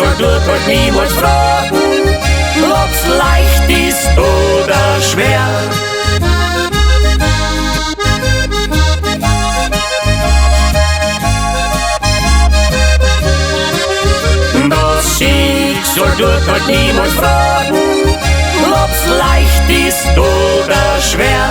soll dort halt niemals fragen, ob's leicht ist oder schwer. Das Schicksal tut halt niemals fragen, ob's leicht ist oder schwer.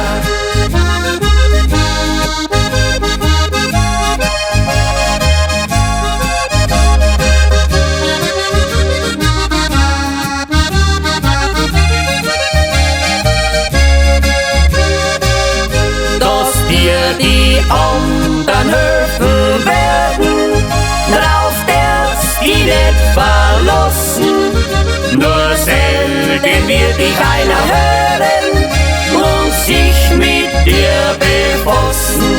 Dass dir die anderen helfen werden, drauf darfst die nicht verlassen. Nur selten wird dich einer hören und sich mit dir befassen.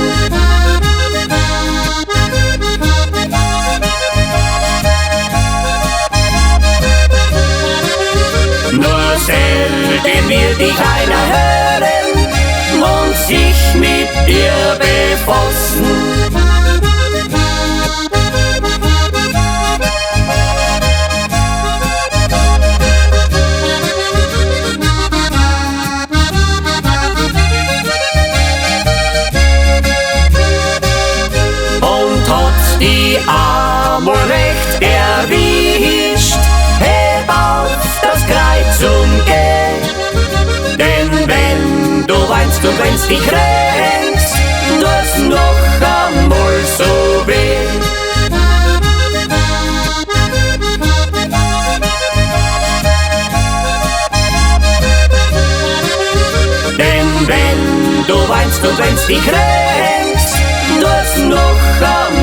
Nur selten wird dich einer hören und sich mit dir befassen. Die einmal recht erwischt, heb auf das Kreuz und geh. Denn wenn du weinst und wenn's dich kränkst, tut's noch einmal so weh. Denn wenn du weinst und wenn's dich kränkst, tut's noch einmal